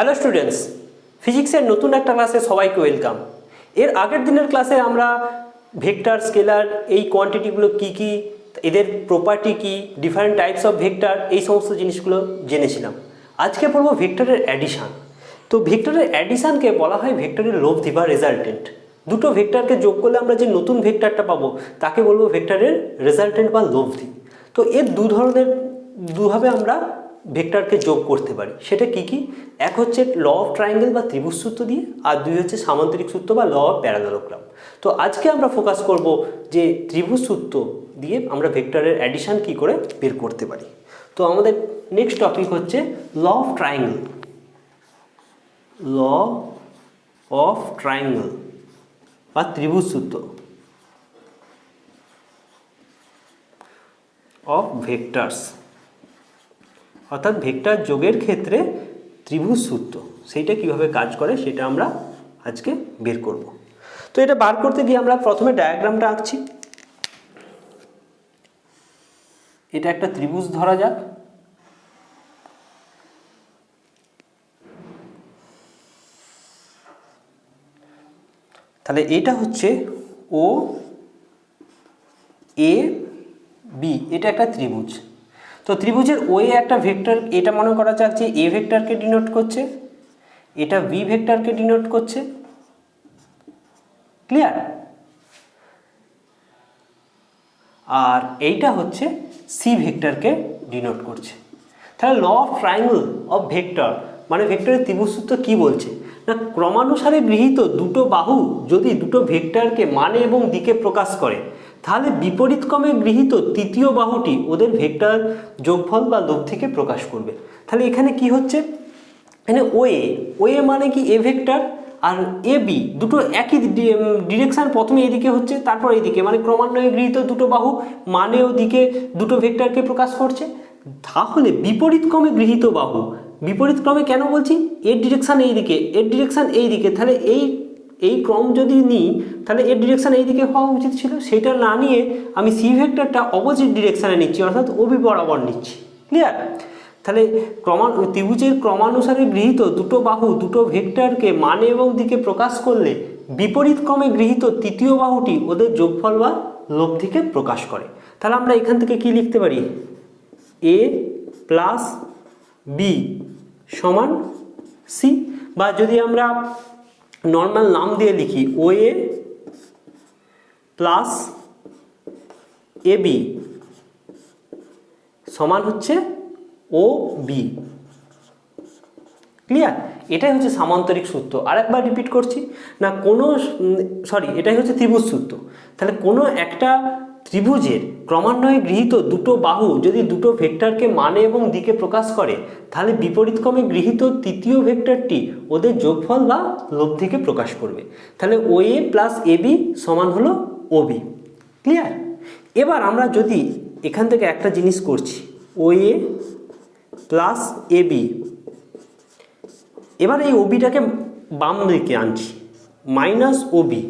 Hello students, ফিজিক্সের নতুন একটা ক্লাসে সবাইকে ওয়েলকাম। এর আগের দিনের ক্লাসে আমরা ভেক্টর, স্কেলার, এই কোয়ান্টিটিগুলো কী কী, এদের প্রপার্টি কী, ডিফারেন্ট টাইপস অফ ভেক্টর, এই সমস্ত জিনিসগুলো জেনেছিলাম। আজকে পড়বো ভেক্টরের অ্যাডিশান। তো ভেক্টরের অ্যাডিশানকে বলা হয় ভেক্টরের লব্ধি বা রেজাল্টেন্ট। দুটো ভেক্টরকে যোগ করলে আমরা যে নতুন ভেক্টরটা পাবো তাকে বলবো ভেক্টরের রেজাল্টেন্ট বা লব্ধি। তো এর দুভাবে আমরা ভেক্টরকে যোগ করতে পারি। সেটা কি কি? এক হচ্ছে ল অফ ট্রায়াঙ্গেল বা ত্রিভুজ সূত্র দিয়ে, আর দুই হচ্ছে সামান্তরিক সূত্র বা ল অফ প্যারালেলোগ্রাম। তো আজকে আমরা ফোকাস করব যে ত্রিভুজ সূত্র দিয়ে আমরা ভেক্টরের অ্যাডিশান কি করে বের করতে পারি। তো আমাদের নেক্সট টপিক হচ্ছে law of triangle. Law of triangle বা ত্রিভুজ সূত্র অফ ভেক্টরস, অর্থাৎ ভেক্টর যোগের ক্ষেত্রে ত্রিভুজ সূত্র সেইটা কিভাবে কাজ করে সেটা আমরা আজকে বের করব। তো এটা বার করতে গিয়ে আমরা প্রথমে ডায়াগ্রামটা আঁকছি। এটা একটা ত্রিভুজ ধরা যাক। তাহলে এটা হচ্ছে ও এ বি, এটা একটা ত্রিভুজ। তো ত্রিভুজের ও এ একটা ভেক্টর, এটা মনে করা যাক যে এ ভেক্টরকে ডিনোট করছে, এটা বি ভেক্টরকে ডিনোট করছে। ক্লিয়ার? আর এইটা হচ্ছে সি ভেক্টরকে ডিনোট করছে। তাহলে law of triangle of vector মানে ভেক্টরের ত্রিভুজ সূত্র কী বলছে না, ক্রমানুসারে গৃহীত দুটো বাহু যদি দুটো ভেক্টরকে মানে এবং দিকে প্রকাশ করে তাহলে বিপরীতক্রমে গৃহীত তৃতীয় বাহুটি ওদের ভেক্টর যোগফল বা লব্ধিকে প্রকাশ করবে। তাহলে এখানে কি হচ্ছে, এখানে ও এ মানে কি এ ভেক্টর, আর এ বি দুটো একই ডিরেকশান, প্রথমে এদিকে হচ্ছে তারপর এইদিকে, মানে ক্রমান্বয়ে গৃহীত দুটো বাহু মানে ও দিকে দুটো ভেক্টরকে প্রকাশ করছে। তাহলে বিপরীতক্রমে গৃহীত বাহু, বিপরীতক্রমে কেন বলছি, এর ডিরেকশান এইদিকে, এর ডিরেকশান এইদিকে, তাহলে এই ক্রম যদি নিই তাহলে এর ডিরেকশান এইদিকে হওয়া উচিত ছিল। সেটা না নিয়ে আমি সি ভেক্টরটা অপোজিট ডিরেকশানে নিচ্ছি, অর্থাৎ ওবি বরাবর নিচ্ছি। ক্লিয়ার? তাহলে ত্রিভুজের ক্রমানুসারে গৃহীত দুটো বাহু দুটো ভেক্টরকে মানে এবং দিকে প্রকাশ করলে বিপরীতক্রমে গৃহীত তৃতীয় বাহুটি ওদের যোগফল বা লব্ধিকে প্রকাশ করে। তাহলে আমরা এখান থেকে কি লিখতে পারি, এ প্লাস বি সমান সি, বা যদি আমরা নর্মাল নাম দিয়ে লিখি ও এ প্লাস এ বি সমান হচ্ছে ও বি। ক্লিয়ার? এটাই হচ্ছে সামান্তরিক সূত্র। আরেকবার রিপিট করছি না, এটাই হচ্ছে ত্রিভুজ সূত্র। তাহলে কোনো একটা ত্রিভুজের ক্রমান্বয়ে গৃহীত দুটো বাহু যদি দুটো ভেক্টরকে মানে এবং দিকে প্রকাশ করে তাহলে বিপরীতক্রমে গৃহীত তৃতীয় ভেক্টরটি ওদের যোগফল বা লব্ধিকে প্রকাশ করবে। তাহলে ও এ প্লাস এ বি সমান হলো ও বি। ক্লিয়ার? এবার আমরা যদি এখান থেকে একটা জিনিস করছি, ও এ প্লাস এ বি, এবার এই ওবিটাকে বাম দিকে আনছি, মাইনাস ওবি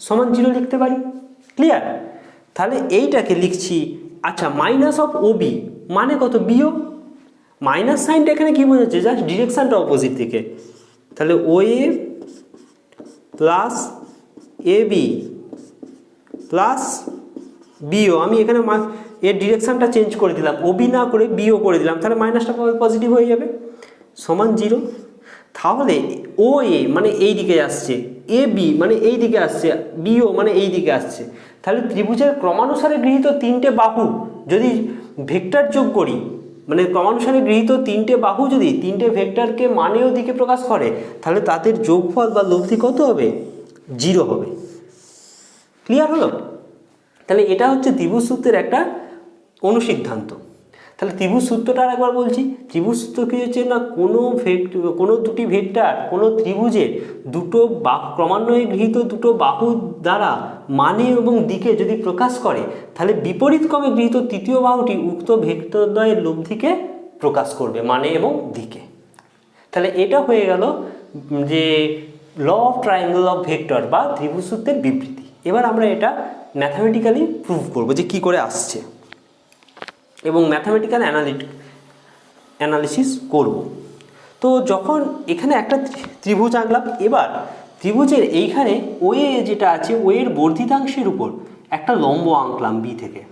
সমান 0 লিখতে পারি। ক্লিয়ার? তাহলে এইটাকে লিখছি, আচ্ছা মাইনাস অফ ওবি মানে কত, বিও। মাইনাস সাইনটা এখানে কি বোঝাচ্ছে, জাস্ট ডিরেকশানটা অপোজিট দিকে। তাহলে ও এ প্লাস এ বি প্লাস বিও, আমি এখানে এর ডিরেকশানটা চেঞ্জ করে দিলাম, ওবি না করে বিও করে দিলাম, তাহলে মাইনাসটা পজিটিভ হয়ে যাবে, সমান 0। তাহলে ও এ মানে এই দিকে আসছে, এ বি মানে এই দিকে আসছে, বিও মানে এই দিকে আসছে। তাহলে ত্রিভুজের ক্রমানুসারে গৃহীত তিনটে বাহু যদি ভেক্টর যোগ করি, মানে ক্রমানুসারে গৃহীত তিনটে বাহু যদি তিনটে ভেক্টরকে মানে ও দিকে প্রকাশ করে তাহলে তাদের যোগফল বা লব্ধি কত হবে, 0 হবে। ক্লিয়ার হলো? তাহলে এটা হচ্ছে ত্রিভুজ সূত্রের একটা অনুসিদ্ধান্ত। তাহলে ত্রিভুজ সূত্রটা আরেকবার বলছি। ত্রিভুজ সূত্র কি হচ্ছে না, কোনো দুটি ভেক্টর কোনো ত্রিভুজের দুটো ক্রমান্বয়ে গৃহীত দুটো বাহু দ্বারা মানে এবং দিকে যদি প্রকাশ করে তাহলে বিপরীতক্রমে গৃহীত তৃতীয় বাহুটি উক্ত ভেক্টরদ্বয়ের লব্ধিকে প্রকাশ করবে মানে এবং দিকে। তাহলে এটা হয়ে গেল যে law of triangle of vector বা ত্রিভুজ সূত্রের বিবৃতি। এবার আমরা এটা ম্যাথামেটিক্যালি প্রুভ করব যে কি করে আসছে, এবং ম্যাথামেটিক্যাল অ্যানালিসিস করব। তো যখন এখানে একটা ত্রিভুজ আঁকলাম, এবার ত্রিভুজের এইখানে ওয়ে যেটা আছে ওয়ের বর্ধিতাংশের উপর একটা লম্ব আঁকলাম বি থেকে।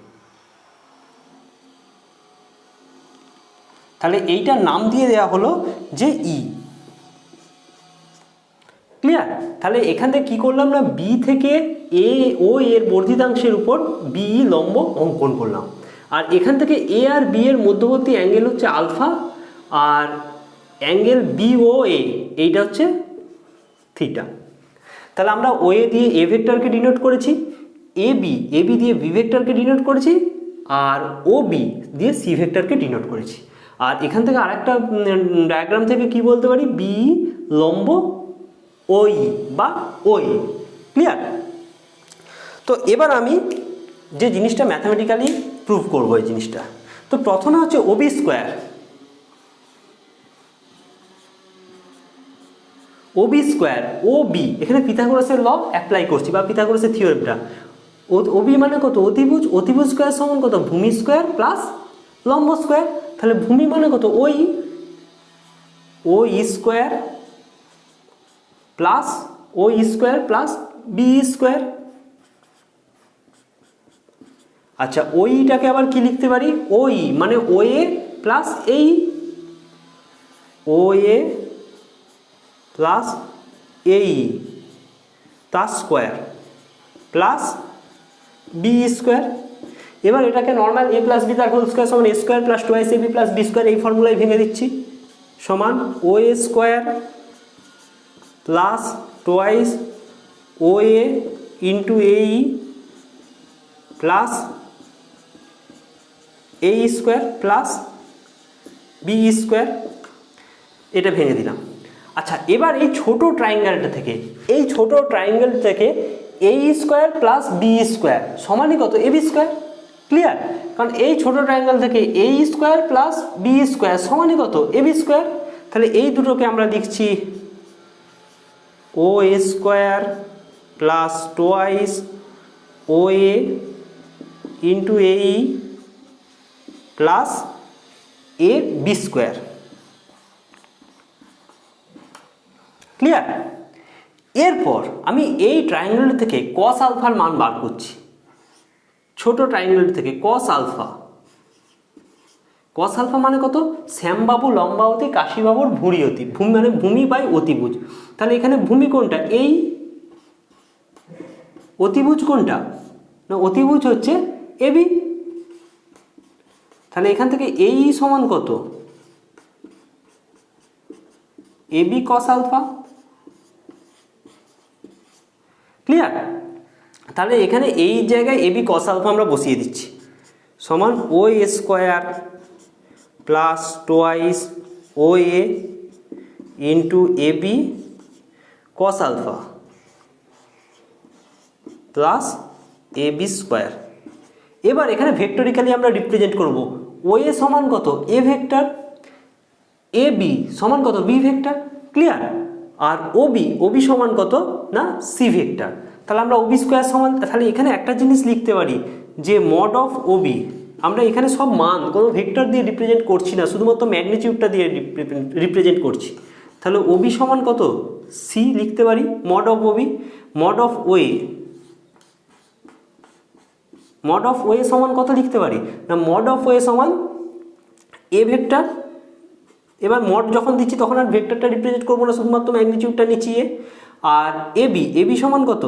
তাহলে এইটার নাম দিয়ে দেওয়া হলো যে ই। ক্লিয়ার? তাহলে এখান থেকে কী করলাম না, বি থেকে ও এর বর্ধিতাংশের উপর বি লম্ব অঙ্কন করলাম। আর এখান থেকে এ আর বি এর মধ্যবর্তী অ্যাঙ্গেল হচ্ছে আলফা, আর অ্যাঙ্গেল বি ও এ এইটা হচ্ছে থিটা। তাহলে আমরা ও এ দিয়ে এ ভেক্টরকে ডিনোট করেছি, এ বি দিয়ে বি ভেক্টরকে ডিনোট করেছি, আর ও বি দিয়ে সি ভেক্টরকে ডিনোট করেছি। আর এখান থেকে আরেকটা ডায়াগ্রাম থেকে কি বলতে পারি, বি লম্ব ওই বা ওই। ক্লিয়ার? তো এবার আমি যে জিনিসটা ম্যাথামেটিক্যালি প্রুভ করবো এই জিনিসটা, তো প্রথমে হচ্ছে ওবি স্কোয়ার। ওবি স্কোয়ার ও বি, এখানে পিথাগোরাসের ল অ্যাপ্লাই করছি বা পিথাগোরাসের থিওরেমটা। ওবি মানে কত, অতিভুজ, অতিভুজ স্কোয়ার সমান কত, ভূমি স্কোয়ার প্লাস লম্ব স্কোয়ার। তাহলে ভূমি মানে কত, ওই, ও স্কোয়ার প্লাস ও স্কোয়ার প্লাস বি স্কোয়ার। আচ্ছা, ওইটাকে আবার কি লিখতে পারি, ওই মানে ও এ প্লাস এই, ও এ প্লাস এই তার স্কোয়ার প্লাস বি স্কোয়ার। এবার এটাকে নর্মাল এ প্লাস বি তার হোল স্কোয়ার সমান A square plus two S A B plus B square, এই ফর্মুলায় ভেঙে দিচ্ছি, সমান O A square plus twice O A into এই plus A square plus B square, এটা ভেঙে দিলাম। আচ্ছা, এবার এই ছোট ট্রায়াঙ্গেলটা থেকে, এই ছোট ট্রায়াঙ্গেল থেকে এ স্কোয়ার প্লাস বি স্কোয়ার সমানই কত, এ বি স্কোয়ার। ক্লিয়ার? কারণ এই ছোট ট্রায়াঙ্গেল থেকে এ স্কোয়ার প্লাস বি স্কোয়ার সমানই কত, এ বি স্কোয়ার। তাহলে এই দুটোকে আমরা লিখছি ও A square plus twice O A into এই plus A B square. Clear? এরপর আমি এই ট্রায়াঙ্গেল থেকে কস আলফার মান বার করছি, ছোট ট্রায়াঙ্গেল থেকে কস আলফা। কস আলফা মানে কত, শ্যামবাবু লম্বাবতী কাশীবাবুর ভুঁড়ি অতি, ভূমি মানে ভূমি বাই অতিভুজ। তাহলে এখানে ভূমি কোনটা, এই, অতিভুজ কোনটা না, অতিভুজ হচ্ছে এবি। তাহলে এখান থেকে এই সমান কত, এবি কস আলফা। ক্লিয়ার? তাহলে এখানে এই জায়গায় এবি কস আলফা আমরা বসিয়ে দিচ্ছি, সমান O A square plus twice O A into A B cos alpha plus A B square. এবার এখানে ভেক্টরিক্যালি আমরা রিপ্রেজেন্ট করব, ও এ সমান কত, এ ভেক্টর, এ বি সমান কত, বি ভেক্টর। ক্লিয়ার? আর ওবি সমান কত না, সি ভেক্টর। তাহলে আমরা ওবি স্কোয়ার সমান, তাহলে এখানে একটা জিনিস লিখতে পারি যে মড অফ ওবি, আমরা এখানে সব মান কোনো ভেক্টর দিয়ে রিপ্রেজেন্ট করছি না, শুধুমাত্র ম্যাগনিটিউডটা দিয়ে রিপ্রেজেন্ট করছি। তাহলে ওবি সমান কত, সি লিখতে পারি, mod of OB. Mod of OA, mod of OA সমান কত লিখতে পারি না, মড অফ ওয়ে সমান এ ভেক্টর। এবার মড যখন দিচ্ছি তখন আর ভেক্টরটা রিপ্রেজেন্ট করবো না, শুধুমাত্র ম্যাগনিটিউডটা নিচ্ছি এ। আর এবি সমান কত,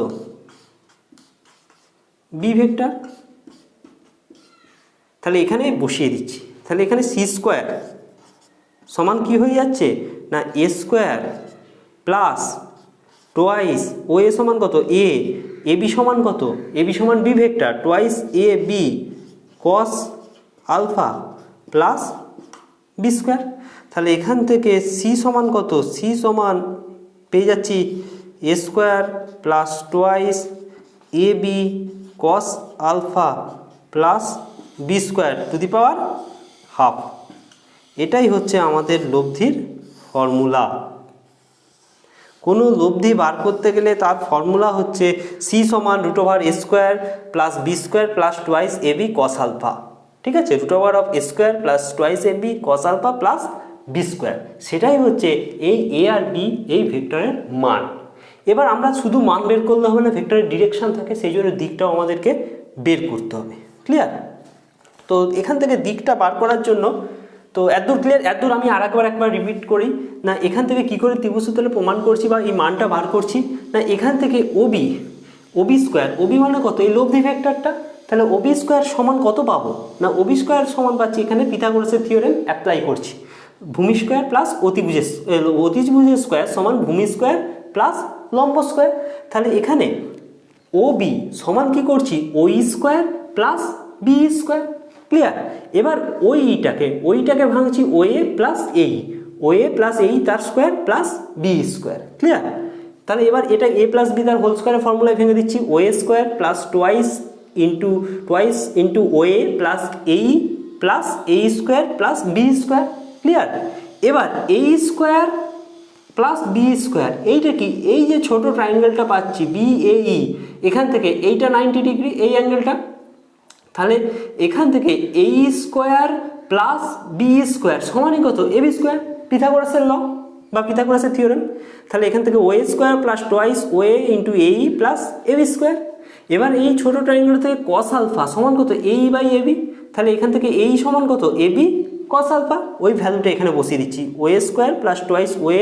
বি ভেক্টর। তাহলে এখানে বসিয়ে দিচ্ছি, তাহলে এখানে সি স্কোয়ার সমান কি হয়ে যাচ্ছে না, A square plus twice O A সমান কত, এ বি সমান কত, এ বি সমান B vector, twice A B cos alpha plus B square. তাহলে এখান থেকে সি সমান কত, সি সমান পেয়ে যাচ্ছি A square plus twice A B cos alpha plus B square to the power half. এটাই হচ্ছে আমাদের লব্ধির ফর্মুলা। কোনো লব্ধি বার করতে গেলে তার ফর্মুলা হচ্ছে সি সমান √a² plus B square plus twice A B cos alpha. ঠিক আছে, root over of A square plus twice A B cos alpha plus B square, সেটাই হচ্ছে এই এ আর বি এই ভেক্টরের মান। এবার আমরা শুধু মান বের করলে হবে না, ভেক্টরের ডিরেকশন থাকে, সেই জন্য দিকটাও আমাদেরকে বের করতে হবে। ক্লিয়ার? তো এখান থেকে দিকটা বার করার জন্য, তো এতদূর ক্লিয়ার? এতদূর আমি একবার রিপিট করি না, এখান থেকে কি করে ত্রিভুজ সূত্রে প্রমাণ করছি বা এই মানটা বার করছি না, এখান থেকে ওবি স্কোয়ার, ওবি মানে কত, এই লব্ধি ভেক্টরটা, তাহলে ওবি স্কোয়ার সমান কত পাবো না, ওবি স্কোয়ার সমান পাচ্ছি, এখানে পিথাগোরাসের থিওরেম অ্যাপ্লাই করছি, ভূমি স্কোয়ার প্লাস অতিভুজের স্কোয়ার সমান ভূমি স্কোয়ার প্লাস লম্ব স্কোয়ার। তাহলে এখানে ওবি সমান কি করছি, ওই square plus B square. Clear? এবার ওইটাকে ভাঙছি ওএ প্লাস এই তার square plus B square. Clear? তাহলে এবার এটা এ প্লাস বি তার হোল স্কোয়ারের ফর্মুলায় ভেঙে দিচ্ছি, O A square plus twice into O A plus এই square plus B square. Clear? এবার এই স্কোয়ার প্লাস বি স্কোয়ার, এইটা কি, এই যে ছোট ট্রায়াঙ্গেলটা পাচ্ছি বিএই, এখান থেকে এইটা 90 ডিগ্রি এই অ্যাঙ্গেলটা, তাহলে এখান থেকে এই স্কোয়ার প্লাস বি স্কোয়ার সমানই কত, এবি স্কোয়ার, পিথাগোরাসের ল বা পিথাগোরাসের থিওরেম। তাহলে এখান থেকে OA square plus twice O A into এই প্লাস এবি স্কোয়ার। এবার এই ছোট ট্রায়াঙ্গেল থেকে কস আলফা সমান কত, এই বাই এবি, তাহলে এখান থেকে এই সমান কত, এবি কস আলফা, ওই ভ্যালুটা এখানে বসিয়ে দিচ্ছি, O A square plus twice O A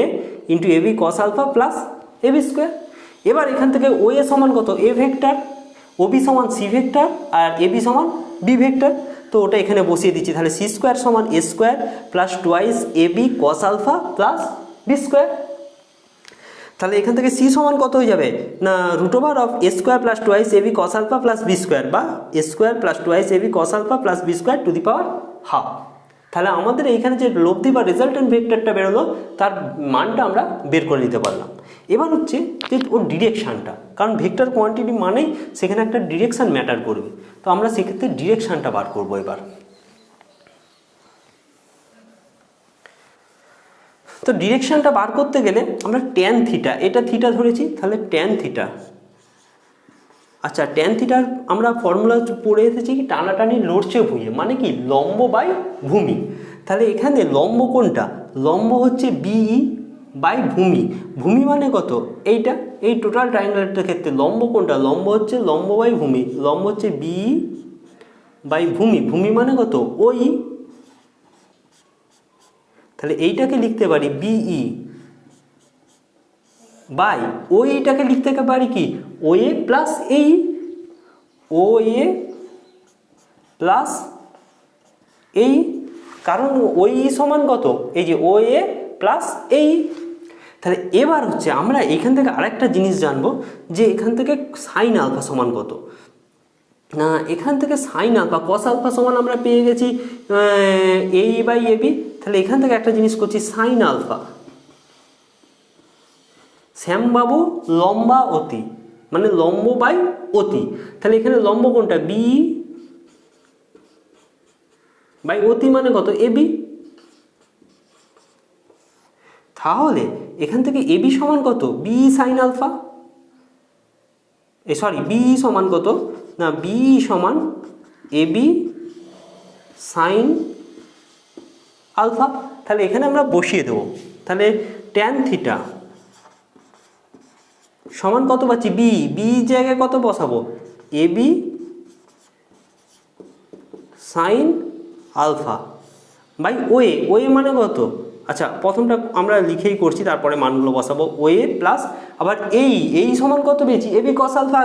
into A B cos alpha plus A B square. এবার এখান থেকে ওএ সমান কত, এ ভেক্টর, ওবি সমান সি ভেক্টর আর এবি সমান বি ভেক্টর, তো ওটা এখানে বসিয়ে দিচ্ছি। তাহলে সি স্কোয়ার সমান A square plus twice A B cos alpha plus B square. তাহলে এখান থেকে সি সমান কত হয়ে যাবে না, root over of A square plus twice A B cos alpha plus B square, বা A square plus twice A B cos alpha plus B square to the power half. তাহলে আমাদের এইখানে যে লব্ধি বা রেজাল্টেন্ট ভেক্টরটা বেরোলো তার মানটা আমরা বের করে নিতে পারলাম। এবার হচ্ছে যে ওর ডিরেকশানটা, কারণ ভেক্টর কোয়ান্টিটি মানেই সেখানে একটা ডিরেকশান ম্যাটার করবে, তো আমরা সেক্ষেত্রে ডিরেকশানটা বার করবো। এবার তো ডিরেকশানটা বার করতে গেলে আমরা ট্যান থিটা, এটা থিটা ধরেছি, তাহলে ট্যান থিটা, আচ্ছা ট্যান থিটার আমরা ফর্মুলা পড়ে এসেছি কি, টানাটানি লড়ছে ভুঁইয়ে, মানে কি লম্ব বাই ভূমি। তাহলে এখানে লম্ব কোনটা, লম্ব হচ্ছে বিই বাই ভূমি, ভূমি মানে কত, এইটা, এই টোটাল ট্রায়াঙ্গেলটার ক্ষেত্রে লম্ব কোনটা, লম্ব হচ্ছে লম্ব বাই ভূমি, লম্ব হচ্ছে বিই বাই ভূমি, ভূমি মানে কত, ওই, তাহলে এইটাকে লিখতে পারি বিই বাই ওইটাকে লিখতে পারি কি, ওএ প্লাস এই, ওএ প্লাস এই, কারণ ওই সমান কত, এই যে ওএ প্লাস এই। তাহলে এবার হচ্ছে আমরা এখান থেকে আরেকটা জিনিস জানবো, যে এখান থেকে সাইন আলফা সমান কত না, এখান থেকে সাইন আলফা কস আলফা সমান আমরা পেয়ে গেছি এই বাই এবি। তাহলে এখান থেকে একটা জিনিস করছি, সাইন আলফা, শ্যামবাবু লম্বা অতি মানে লম্ব বাই অতি, তাহলে এখানে লম্ব কোনটা, বি বাই অতি মানে কত, এবি। তাহলে এখান থেকে এবি সমান কত, বি সাইন আলফা, বি সমান কত না, বি সমান এবি সাইন আলফা। তাহলে এখানে আমরা বসিয়ে দেবো, তাহলে ট্যান থিটা সমান কত পাচ্ছি, বি জায়গায় কত বসাবো, AB sine alpha by OA মানে কত, আচ্ছা প্রথমটা আমরা লিখেই করছি, তারপরে মানগুলো বসাবো, ওএ প্লাস আবার এই সমান কত পেয়েছি, এবি কস আলফা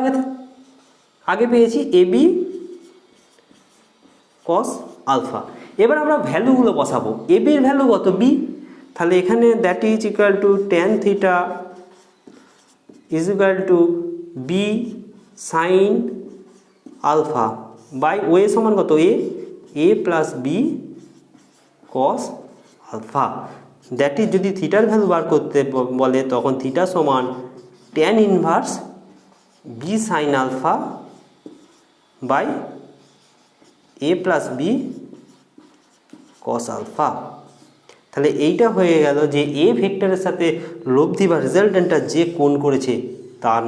আগে পেয়েছি, এবি কস আলফা। এবার আমরা ভ্যালুগুলো বসাবো, এবির ভ্যালু কত, বি, তাহলে এখানে that is equal to tan theta is equal to B sine alpha by O A সমান কত, A plus B cos alpha. That is যদি থিটার ভ্যালু বার করতে বলে তখন থিটা সমান tan inverse B sine alpha by A plus B cos alpha. তাহলে এইটা হয়ে গেল যে এ ভেক্টরের সাথে লব্ধি বা রেজাল্টেন্টটা যে কোণ করেছে তার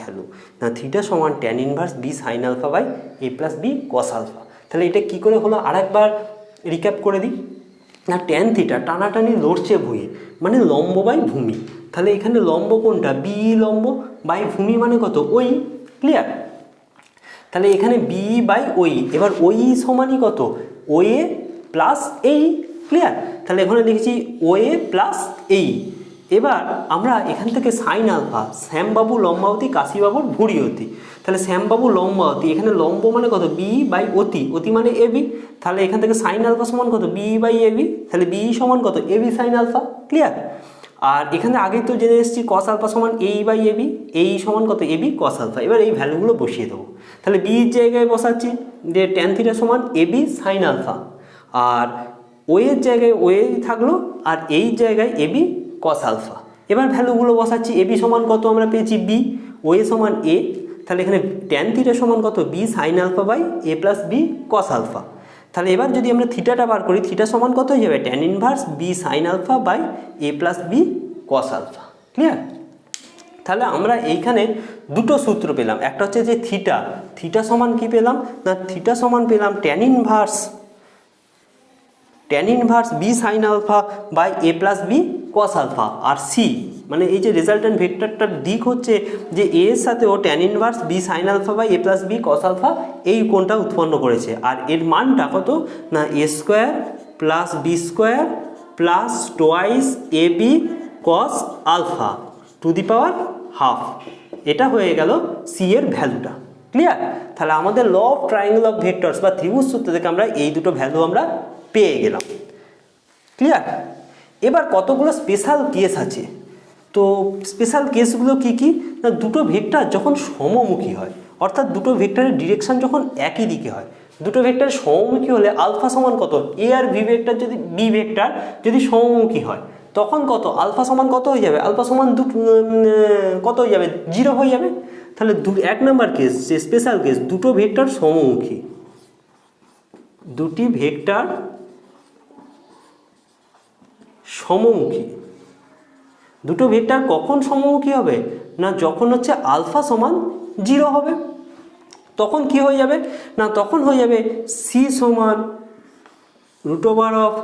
ভ্যালু, না থিটা সমান tan inverse B sine alpha by A plus B cos alpha. তাহলে এটা কি করে হলো আরেকবার রিক্যাপ করে দিই না, ট্যান থিটা টানাটানি লড়ছে ভুঁয়ে মানে লম্ব বাই ভূমি। তাহলে এখানে লম্ব কোনটা, বি লম্ব বাই ভূমি মানে কত, ওই। ক্লিয়ার? তাহলে এখানে বি বাই ওই, এবার ওই সমানই কত, ও এ প্লাস এই। ক্লিয়ার? তাহলে এখানে লিখেছি ও এ প্লাস এই। এবার আমরা এখান থেকে সাইন আলফা, শ্যামবাবু লম্বাবতী কাশীবাবুর ভুঁড়িয়তী। তাহলে শ্যামবাবু লম্বাবতী, এখানে লম্ব মানে কত, বি বাই অতি, অতি মানে এ বি। তাহলে এখান থেকে সাইন আলফা সমান কত, বি বাই এ বি। তাহলে বি সমান কত, A B sine alpha. Clear? আর এখানে আগে তো জেনে এসেছি কস আলফা সমান এই বাই এ বি, এই সমান কত, এ বি কস আলফা। এবার এই ভ্যালুগুলো বসিয়ে দেবো। তাহলে বির জায়গায় বসাচ্ছি যে ট্যান থিটা সমান এ বি সাইন আলফা, আর ও এর জায়গায় ও এ থাকলো, আর এই জায়গায় এ বি কস আলফা। এবার ভ্যালুগুলো বসাচ্ছি, এ বি সমান কত আমরা পেয়েছি বি, ও এ সমান এ। তাহলে এখানে ট্যান থিটা সমান কত, B sine alpha by A plus B cos alpha. তাহলে এবার যদি আমরা থিটাটা বার করি, থিটা সমান কত হয়ে যাবে, tan inverse B sine alpha by A plus B cos alpha. Clear? তাহলে আমরা এইখানে দুটো সূত্র পেলাম, একটা হচ্ছে যে থিটা, থিটা সমান কি পেলাম না, থিটা সমান পেলাম tan inverse B sine alpha by A plus B cos alpha. আর সি মানে এই যে রেজাল্টেন্ট ভেক্টরটার দিক হচ্ছে যে এ এর সাথেও tan inverse B sine alpha by A plus B cos alpha এই কোণটা উৎপন্ন করেছে। আর এর মানটা কত না, A square plus B square plus twice A B cos alpha to the power half. এটা হয়ে গেল সি এর ভ্যালুটা। ক্লিয়ার? তাহলে আমাদের law of triangle of vectors বা ত্রিভুজ সূত্র থেকে আমরা এই দুটো ভ্যালু আমরা পেয়ে গেলাম। ক্লিয়ার? এবার কতগুলো স্পেশাল কেস আছে। তো স্পেশাল কেসগুলো কি কি না, দুটো ভেক্টর যখন সমমুখী হয়, অর্থাৎ দুটো ভেক্টরের ডিরেকশন যখন একই দিকে হয়, দুটো ভেক্টর সমমুখী হলে আলফা সমান কত, এ আর বি ভেক্টর যদি বি ভেক্টর যদি সমমুখী হয় তখন কত, আলফা সমান কত হয়ে যাবে, আলফা সমান কত হয়ে যাবে, 0 হয়ে যাবে। তাহলে এক নম্বর কেস যে স্পেশাল কেস, দুটো ভেক্টর সমমুখী, দুটি ভেক্টর সমমুখী, দুটো ভেক্টর কখন সমমুখী হবে না, যখন হচ্ছে আলফা সমান 0 হবে। তখন কি হয়ে যাবে না, তখন হয়ে যাবে সি সমান root over of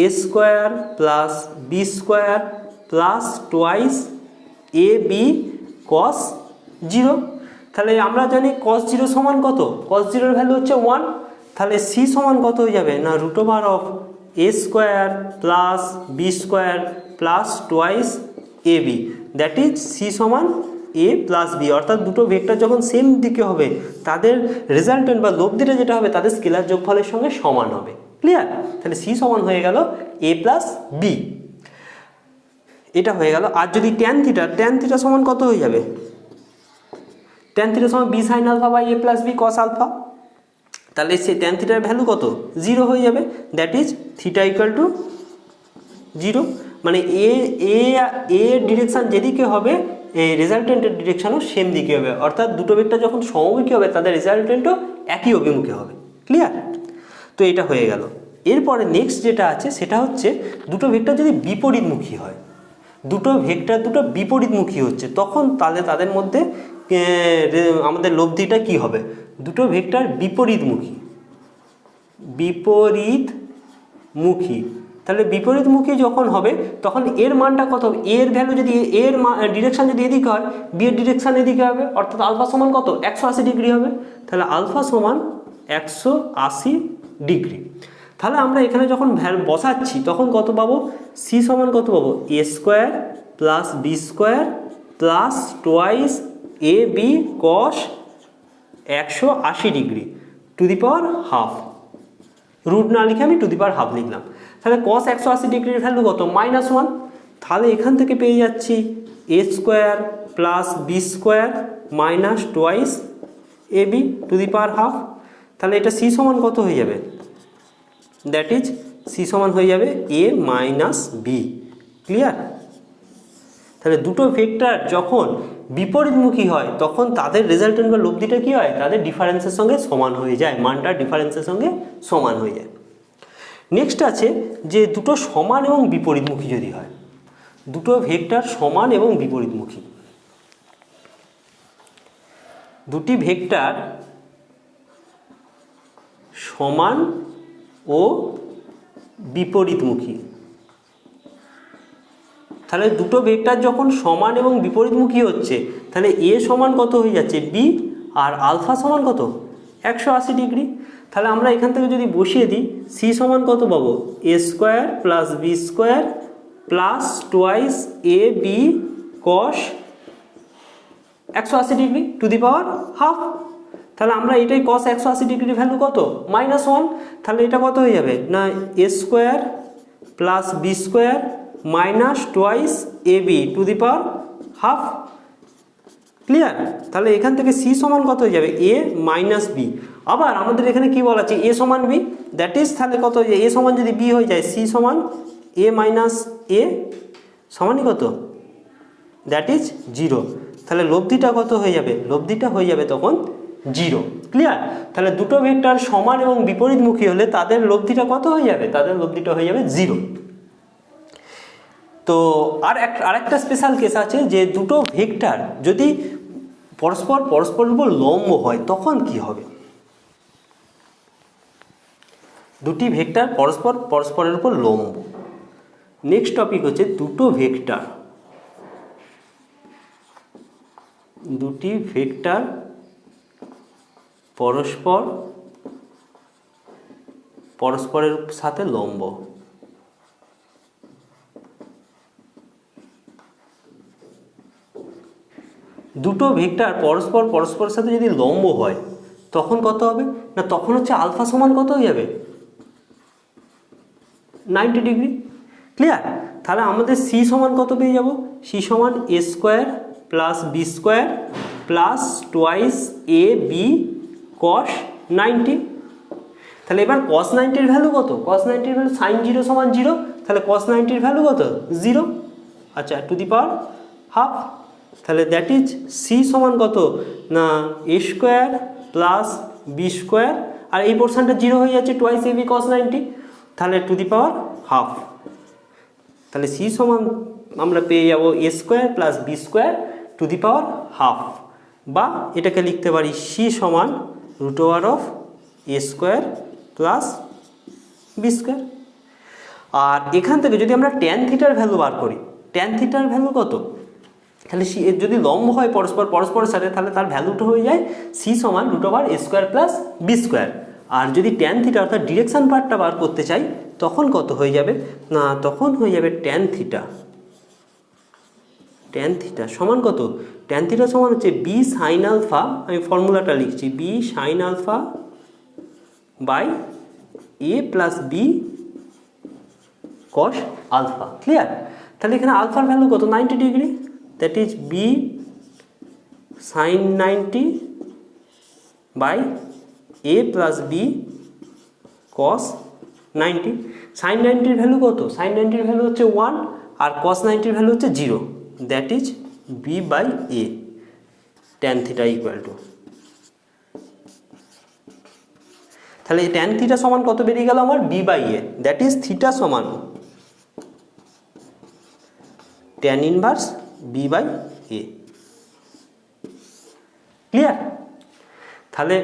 A square plus B square plus twice A B cos 0। তাহলে আমরা জানি কস 0 সমান কত, কস 0 এর ভ্যালু হচ্ছে 1। তাহলে সি সমান কত হয়ে যাবে না, root over of A square plus B square plus twice A B, that is C সমান এ প্লাস বি। অর্থাৎ দুটো ভেক্টর যখন সেম দিকে হবে তাদের রেজাল্টেন্ট বা লব্ধিটা যেটা হবে তাদের স্কেলার যোগফলের সঙ্গে সমান হবে। ক্লিয়ার? তাহলে সি সমান হয়ে গেল এ প্লাস বি, এটা হয়ে গেল। আর যদি ট্যান থিটা সমান কত হয়ে যাবে, ট্যান থিটা সমান B sine alpha by A plus B cos alpha. তাহলে সেই ট্যান থিটার ভ্যালু কত, 0 হয়ে যাবে, that is theta equal to 0। মানে এ ডিরেকশান যেদিকে হবে এই রেজাল্টেন্টের ডিরেকশানও সেম দিকে হবে, অর্থাৎ দুটো ভেক্টর যখন সমমুখী হবে তাদের রেজাল্টেন্টও একই অভিমুখে হবে। ক্লিয়ার? তো এটা হয়ে গেল। এরপরে নেক্সট যেটা আছে সেটা হচ্ছে দুটো ভেক্টর যদি বিপরীতমুখী হয়, দুটো ভেক্টর দুটো বিপরীতমুখী হচ্ছে, তখন তাহলে তাদের মধ্যে আমাদের লব্ধিটা কি হবে, দুটো ভেক্টর বিপরীতমুখী। তাহলে বিপরীতমুখী যখন হবে তখন এর মানটা কত হবে, এর ভ্যালু যদি এর ডিরেকশান যদি এদিকে হয়, বি এর ডিরেকশান এদিকে হবে, অর্থাৎ আলফা সমান কত, 180 ডিগ্রি হবে। তাহলে আলফা সমান 180 ডিগ্রি। তাহলে আমরা এখানে যখন বসাচ্ছি তখন কত পাবো, সি সমান কত পাবো, A square plus B square plus twice A B cos 180 degree to the power half. Root না লিখে আমি টু দি পাওয়ার হাফ লিখলাম। তাহলে কস 180 ডিগ্রির ভ্যালু কত, -1। তাহলে এখান থেকে পেয়ে যাচ্ছি A square plus B square minus twice A B to the power half. তাহলে এটা সি সমান কত হয়ে যাবে, দ্যাট ইজ সি সমান হয়ে যাবে এ মাইনাস বি। ক্লিয়ার? তাহলে দুটো ভেক্টর যখন বিপরীতমুখী হয় তখন তাদের রেজাল্টেন্ট বা লব্ধিটা কী হয়, তাদের ডিফারেন্সের সঙ্গে সমান হয়ে যায়, মানটা ডিফারেন্সের সঙ্গে সমান হয়ে যায়। নেক্সট আছে যে দুটো সমান এবং বিপরীতমুখী যদি হয়, দুটো ভেক্টর সমান এবং বিপরীতমুখী, দুটি ভেক্টর সমান ও বিপরীতমুখী। তাহলে দুটো ভেক্টর যখন সমান এবং বিপরীতমুখী হচ্ছে তাহলে এ সমান কত হয়ে যাচ্ছে বি, আর আলফা সমান কত 180 ডিগ্রি। তাহলে আমরা এখান থেকে যদি বসিয়ে দিই সি সমান কত পাবো A square plus B square plus twice A B cos 180 degree to the power half. তাহলে আমরা এটাই কস 180 ডিগ্রির ভ্যালু কত -1। তাহলে এটা কত হয়ে যাবে না A square plus B square minus twice A B to the power half. Clear? তাহলে এখান থেকে সি সমান কত হয়ে যাবে এ মাইনাস বি। আবার আমাদের এখানে কি বলা আছে এ সমান বি, দ্যাট ইজ তাহলে কত হয়ে যায় এ সমান যদি বি হয়ে যায় সি সমান এ মাইনাস এ সমানই কত দ্যাট ইজ 0। তাহলে লব্ধিটা কত হয়ে যাবে, লব্ধিটা হয়ে যাবে তখন 0। ক্লিয়ার? তাহলে দুটো ভেক্টর সমান এবং বিপরীতমুখী হলে তাদের লব্ধিটা কত হয়ে যাবে, তাদের লব্ধিটা হয়ে যাবে 0। তো আরেকটা স্পেশাল কেস আছে যে দুটো ভেক্টর যদি পরস্পরের উপর লম্ব হয় তখন কি হবে। দুটি ভেক্টর পরস্পরের উপর লম্ব। নেক্সট টপিক হচ্ছে দুটি ভেক্টর পরস্পরের সাথে লম্ব। দুটো ভেক্টর পরস্পরের সাথে যদি লম্ব হয় তখন কত হবে না, তখন হচ্ছে আলফা সমান কত হয়ে যাবে 90 ডিগ্রি। ক্লিয়ার? তাহলে আমাদের সি সমান কত পেয়ে যাব, সি সমান A square plus B square plus twice A B cos 90। তাহলে এবার কস 90-র ভ্যালু কত, কস 90-র ভ্যালু সাইন 0 সমান 0, তাহলে কস 90-র ভ্যালু কত 0। আচ্ছা টু দি পাওয়ার হাফ। তাহলে দ্যাট ইজ সি সমান কত না A square plus B square, আর এই পোর্শনটা 0 হয়ে যাচ্ছে টোয়াইস এ বি কস 90, তাহলে টু দি পাওয়ার হাফ। তাহলে সি সমান আমরা পেয়ে যাব A square plus B square to the power half, বা এটাকে লিখতে পারি সি সমান √ওভার of A square plus B square. আর এখান থেকে যদি আমরা ট্যান থিটার ভ্যালু বার করি, ট্যান থিটার ভ্যালু কত, তাহলে যদি লম্ব হয় পরস্পরের সাথে তাহলে তার ভ্যালুটা হয়ে যায় সি সমান √over a square plus B square. আর যদি ট্যান থিটা অর্থাৎ ডিরেকশন পার্টটা বার করতে চাই তখন কত হয়ে যাবে না, তখন হয়ে যাবে ট্যান থিটা সমান কত, ট্যান থিটা সমান হচ্ছে বি সাইন আলফা, আমি ফর্মুলাটা লিখছি B sine alpha by A plus B cos alpha. Clear? তাহলে এখানে আলফার ভ্যালু কত 90 degree, that is B sine 90 by A plus B cos 90। Sine 90-র ভ্যালু কত, সাইন 90-র ভ্যালু হচ্ছে 1 আর কস 90-র ভ্যালু হচ্ছে 0, that is B by A tan theta equal to. তাহলে ট্যান থিটা সমান কত বেরিয়ে গেল আমার B by A, that is theta সমান tan inverse B by A. Clear? তাহলে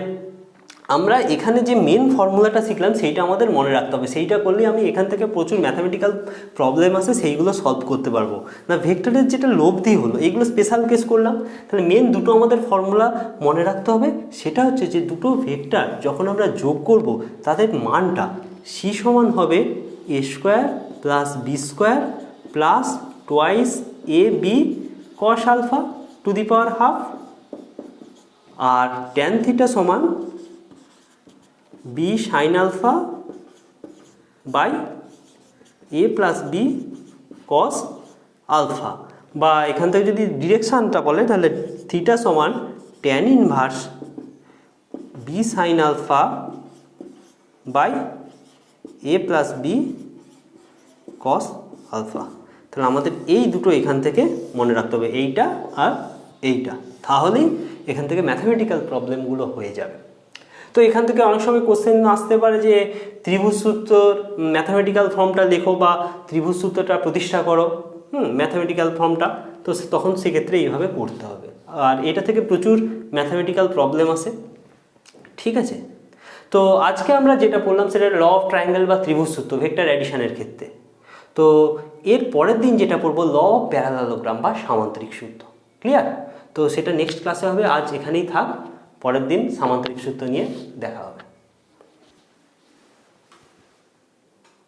আমরা এখানে যে মেন ফর্মুলাটা শিখলাম সেইটা আমাদের মনে রাখতে হবে, সেইটা করলে আমি এখান থেকে প্রচুর ম্যাথামেটিক্যাল প্রবলেম আছে সেইগুলো সলভ করতে পারবো না। ভেক্টরের যেটা লব্ধি হলো এইগুলো স্পেশাল কেস করলাম। তাহলে মেন দুটো আমাদের ফর্মুলা মনে রাখতে হবে, সেটা হচ্ছে যে দুটো ভেক্টর যখন আমরা যোগ করব তাদের মানটা সি সমান হবে A square plus B square plus twice A B cos alpha to the power half, আর ট্যান থিটা সমান B sine alpha by A plus B cos alpha, বা এখান থেকে যদি ডিরেকশানটা বলে তাহলে থিটা সমান tan inverse B sine alpha by A plus B cos alpha. তাহলে আমাদের এই দুটো এখান থেকে মনে রাখতে হবে, এইটা আর এইটা, তাহলেই এখান থেকে ম্যাথামেটিক্যাল প্রবলেমগুলো হয়ে যাবে। তো এখান থেকে অনেক সময় কোশ্চেন আসতে পারে যে ত্রিভুজ সূত্রর ম্যাথামেটিক্যাল ফর্মটা লেখো বা ত্রিভুজ সূত্রটা প্রতিষ্ঠা করো, ম্যাথামেটিক্যাল ফর্মটা, তো তখন সেক্ষেত্রে এইভাবে করতে হবে। আর এটা থেকে প্রচুর ম্যাথামেটিক্যাল প্রবলেম আসে। ঠিক আছে? তো আজকে আমরা যেটা পড়লাম সেটা ল অফ ট্রায়াঙ্গেল বা ত্রিভুজ সূত্র ভেক্টর অ্যাডিশনের ক্ষেত্রে। তো এর পরের দিন যেটা পড়বো ল অফ প্যারালালোগ্রাম বা সামান্তরিক সূত্র। ক্লিয়ার? তো সেটা নেক্সট ক্লাসে হবে, আজ এখানেই থাক, পরের দিন সামান্তরিক সূত্র নিয়ে দেখা হবে।